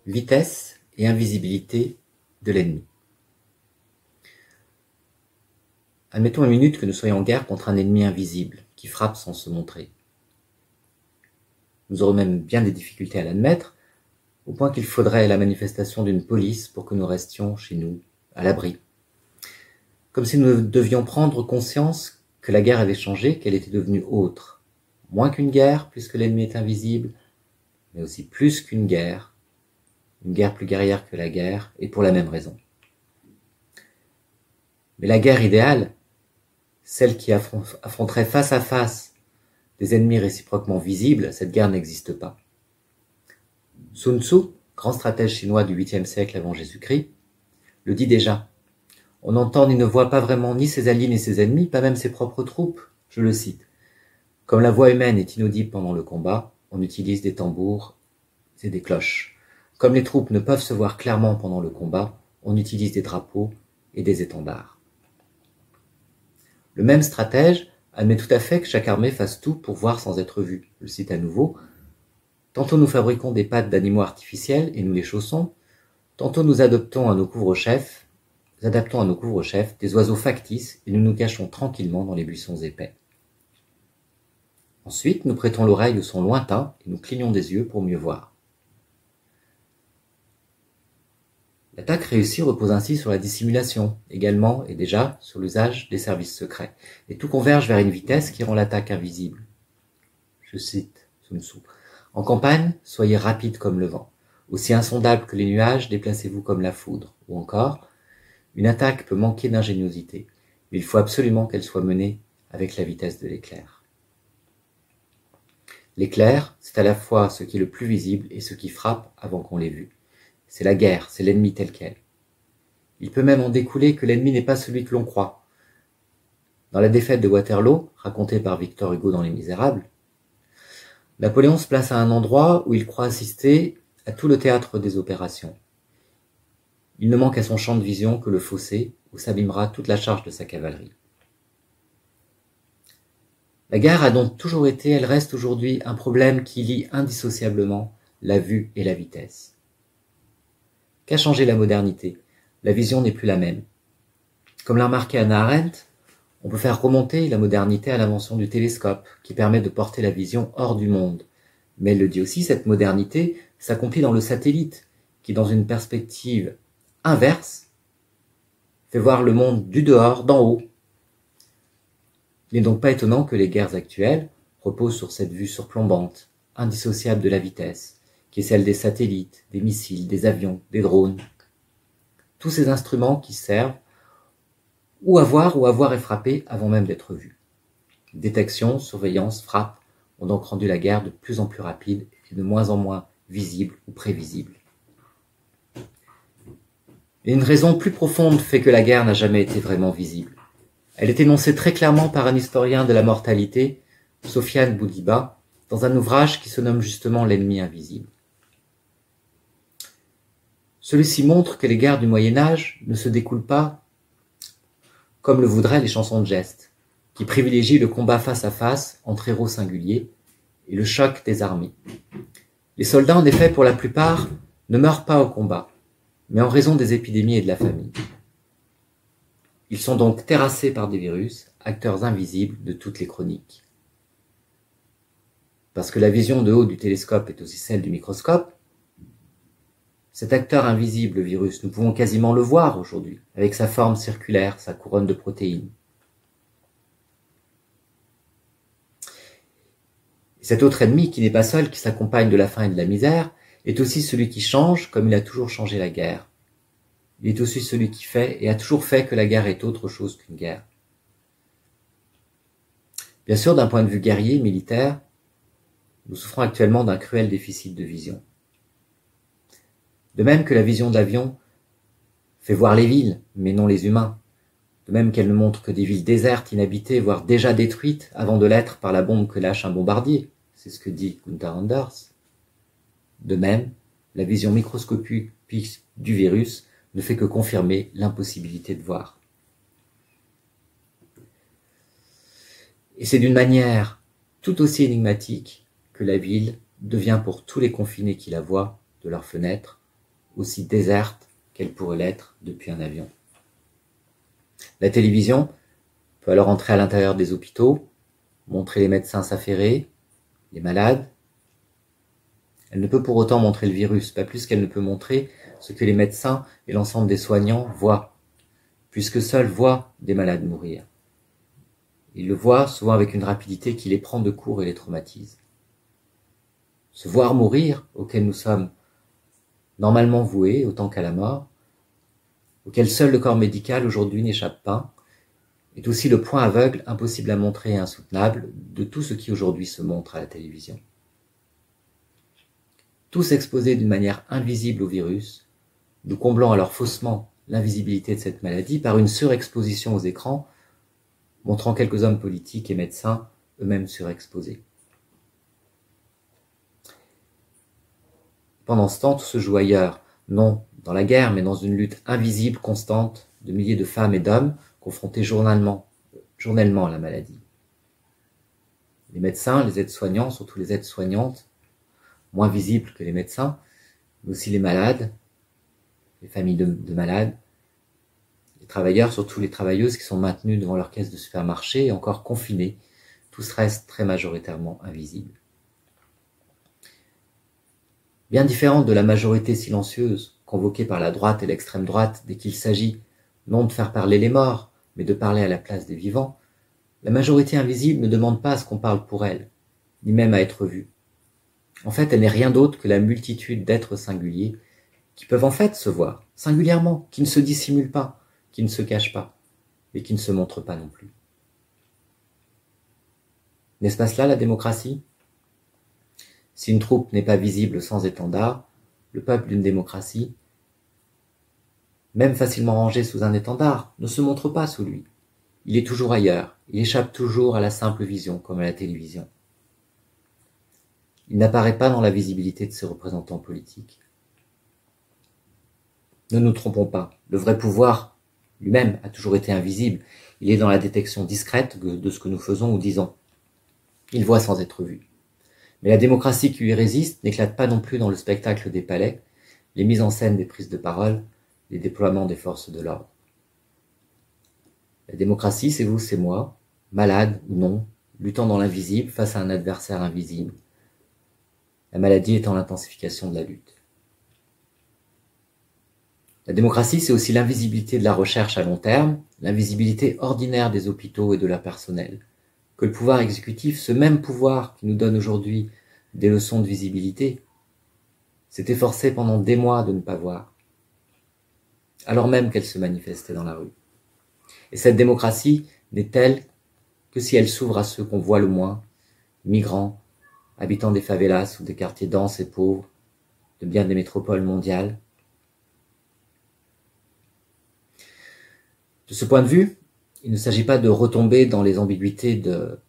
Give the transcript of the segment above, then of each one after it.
vitesse et invisibilité de l'ennemi. Admettons une minute que nous soyons en guerre contre un ennemi invisible, qui frappe sans se montrer. Nous aurons même bien des difficultés à l'admettre, au point qu'il faudrait la manifestation d'une police pour que nous restions chez nous, à l'abri. Comme si nous devions prendre conscience que la guerre avait changé, qu'elle était devenue autre. Moins qu'une guerre, puisque l'ennemi est invisible, mais aussi plus qu'une guerre, une guerre plus guerrière que la guerre, et pour la même raison. Mais la guerre idéale, celle qui affronterait face à face des ennemis réciproquement visibles, cette guerre n'existe pas. Sun Tzu, grand stratège chinois du 8e siècle avant Jésus-Christ, le dit déjà. On n'entend ni ne voit pas vraiment ni ses alliés ni ses ennemis, pas même ses propres troupes. Je le cite. Comme la voix humaine est inaudible pendant le combat, on utilise des tambours et des cloches. Comme les troupes ne peuvent se voir clairement pendant le combat, on utilise des drapeaux et des étendards. Le même stratège admet tout à fait que chaque armée fasse tout pour voir sans être vue. Je le cite à nouveau. Tantôt nous fabriquons des pattes d'animaux artificiels et nous les chaussons, tantôt nous adaptons à nos couvre-chefs des oiseaux factices et nous nous cachons tranquillement dans les buissons épais. Ensuite, nous prêtons l'oreille aux sons lointains et nous clignons des yeux pour mieux voir. L'attaque réussie repose ainsi sur la dissimulation, également et déjà sur l'usage des services secrets, et tout converge vers une vitesse qui rend l'attaque invisible. Je cite Sun Tzu. En campagne, soyez rapide comme le vent. Aussi insondable que les nuages, déplacez-vous comme la foudre. Ou encore, une attaque peut manquer d'ingéniosité, mais il faut absolument qu'elle soit menée avec la vitesse de l'éclair. L'éclair, c'est à la fois ce qui est le plus visible et ce qui frappe avant qu'on l'ait vu. C'est la guerre, c'est l'ennemi tel quel. Il peut même en découler que l'ennemi n'est pas celui que l'on croit. Dans la défaite de Waterloo, racontée par Victor Hugo dans Les Misérables, Napoléon se place à un endroit où il croit assister à tout le théâtre des opérations. Il ne manque à son champ de vision que le fossé où s'abîmera toute la charge de sa cavalerie. La guerre a donc toujours été, elle reste aujourd'hui un problème qui lie indissociablement la vue et la vitesse. Qu'a changé la modernité? La vision n'est plus la même. Comme l'a remarqué Hannah Arendt, on peut faire remonter la modernité à l'invention du télescope, qui permet de porter la vision hors du monde. Mais elle le dit aussi, cette modernité s'accomplit dans le satellite, qui dans une perspective inverse, fait voir le monde du dehors, d'en haut. Il n'est donc pas étonnant que les guerres actuelles reposent sur cette vue surplombante, indissociable de la vitesse, qui est celle des satellites, des missiles, des avions, des drones. Tous ces instruments qui servent ou à voir et frapper avant même d'être vus. Détection, surveillance, frappe ont donc rendu la guerre de plus en plus rapide et de moins en moins visible ou prévisible. Et une raison plus profonde fait que la guerre n'a jamais été vraiment visible. Elle est énoncée très clairement par un historien de la mortalité, Sofiane Boudiba, dans un ouvrage qui se nomme justement L'ennemi invisible. Celui-ci montre que les guerres du Moyen-Âge ne se découlent pas comme le voudraient les chansons de geste, qui privilégient le combat face à face entre héros singuliers et le choc des armées. Les soldats, en effet, pour la plupart, ne meurent pas au combat, mais en raison des épidémies et de la famine. Ils sont donc terrassés par des virus, acteurs invisibles de toutes les chroniques. Parce que la vision de haut du télescope est aussi celle du microscope, cet acteur invisible, le virus, nous pouvons quasiment le voir aujourd'hui, avec sa forme circulaire, sa couronne de protéines. Et cet autre ennemi, qui n'est pas seul, qui s'accompagne de la faim et de la misère, est aussi celui qui change, comme il a toujours changé la guerre. Il est aussi celui qui fait, et a toujours fait, que la guerre est autre chose qu'une guerre. Bien sûr, d'un point de vue guerrier, militaire, nous souffrons actuellement d'un cruel déficit de vision. De même que la vision de l'avion fait voir les villes, mais non les humains. De même qu'elle ne montre que des villes désertes, inhabitées, voire déjà détruites, avant de l'être par la bombe que lâche un bombardier. C'est ce que dit Gunther Anders. De même, la vision microscopique du virus ne fait que confirmer l'impossibilité de voir. Et c'est d'une manière tout aussi énigmatique que la ville devient pour tous les confinés qui la voient de leurs fenêtres aussi déserte qu'elle pourrait l'être depuis un avion. La télévision peut alors entrer à l'intérieur des hôpitaux, montrer les médecins s'affairer, les malades. Elle ne peut pour autant montrer le virus, pas plus qu'elle ne peut montrer ce que les médecins et l'ensemble des soignants voient, puisque seuls voient des malades mourir. Ils le voient souvent avec une rapidité qui les prend de court et les traumatise. Se voir mourir, auquel nous sommes normalement voués autant qu'à la mort, auquel seul le corps médical aujourd'hui n'échappe pas, est aussi le point aveugle impossible à montrer et insoutenable de tout ce qui aujourd'hui se montre à la télévision. Tous exposés d'une manière invisible au virus, nous comblant alors faussement l'invisibilité de cette maladie par une surexposition aux écrans, montrant quelques hommes politiques et médecins eux-mêmes surexposés. Pendant ce temps, tout se joue ailleurs, non dans la guerre, mais dans une lutte invisible, constante, de milliers de femmes et d'hommes confrontés journellement à la maladie. Les médecins, les aides-soignants, surtout les aides-soignantes, moins visibles que les médecins, mais aussi les malades, les familles de malades, les travailleurs, surtout les travailleuses qui sont maintenues devant leur caisse de supermarché et encore confinées, tous restent très majoritairement invisibles. Bien différente de la majorité silencieuse convoquée par la droite et l'extrême droite dès qu'il s'agit non de faire parler les morts, mais de parler à la place des vivants, la majorité invisible ne demande pas à ce qu'on parle pour elle, ni même à être vue. En fait, elle n'est rien d'autre que la multitude d'êtres singuliers qui peuvent en fait se voir, singulièrement, qui ne se dissimulent pas, qui ne se cachent pas, et qui ne se montrent pas non plus. N'est-ce pas cela la démocratie ? Si une troupe n'est pas visible sans étendard, le peuple d'une démocratie, même facilement rangé sous un étendard, ne se montre pas sous lui. Il est toujours ailleurs, il échappe toujours à la simple vision, comme à la télévision. Il n'apparaît pas dans la visibilité de ses représentants politiques. Ne nous trompons pas, le vrai pouvoir lui-même a toujours été invisible, il est dans la détection discrète de ce que nous faisons ou disons. Il voit sans être vu. Mais la démocratie qui lui résiste n'éclate pas non plus dans le spectacle des palais, les mises en scène des prises de parole, les déploiements des forces de l'ordre. La démocratie, c'est vous, c'est moi, malade ou non, luttant dans l'invisible face à un adversaire invisible. La maladie étant l'intensification de la lutte. La démocratie, c'est aussi l'invisibilité de la recherche à long terme, l'invisibilité ordinaire des hôpitaux et de leur personnel. Que le pouvoir exécutif, ce même pouvoir qui nous donne aujourd'hui des leçons de visibilité, s'est efforcé pendant des mois de ne pas voir, alors même qu'elle se manifestait dans la rue. Et cette démocratie n'est telle que si elle s'ouvre à ceux qu'on voit le moins, migrants, habitants des favelas ou des quartiers denses et pauvres, de bien des métropoles mondiales. De ce point de vue, il ne s'agit pas de retomber dans les ambiguïtés de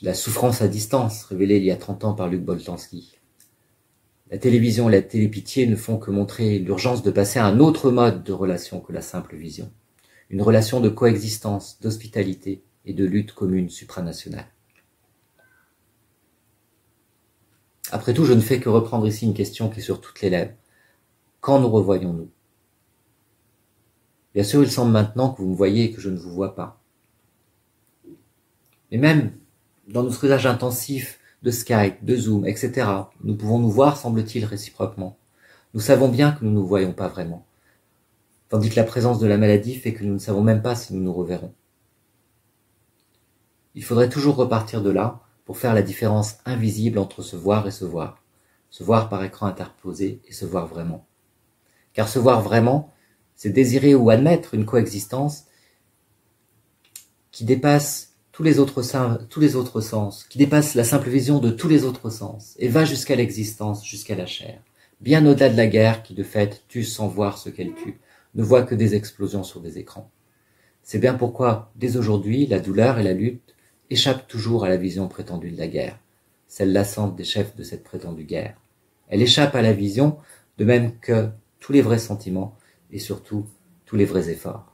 la souffrance à distance révélée il y a 30 ans par Luc Boltanski. La télévision et la télépitié ne font que montrer l'urgence de passer à un autre mode de relation que la simple vision. Une relation de coexistence, d'hospitalité et de lutte commune supranationale. Après tout, je ne fais que reprendre ici une question qui est sur toutes les lèvres. Quand nous revoyons-nous ? Bien sûr, il semble maintenant que vous me voyez et que je ne vous vois pas. Mais même dans notre usage intensif de Skype, de Zoom, etc., nous pouvons nous voir, semble-t-il, réciproquement. Nous savons bien que nous ne nous voyons pas vraiment, tandis que la présence de la maladie fait que nous ne savons même pas si nous nous reverrons. Il faudrait toujours repartir de là pour faire la différence invisible entre se voir et se voir par écran interposé et se voir vraiment. Car se voir vraiment, c'est désirer ou admettre une coexistence qui dépasse tous les autres sens, qui dépasse la simple vision de tous les autres sens, et va jusqu'à l'existence, jusqu'à la chair, bien au-delà de la guerre qui de fait tue sans voir ce qu'elle tue, ne voit que des explosions sur des écrans. C'est bien pourquoi, dès aujourd'hui, la douleur et la lutte échappent toujours à la vision prétendue de la guerre, celle lassante des chefs de cette prétendue guerre. Elle échappe à la vision, de même que tous les vrais sentiments, et surtout tous les vrais efforts.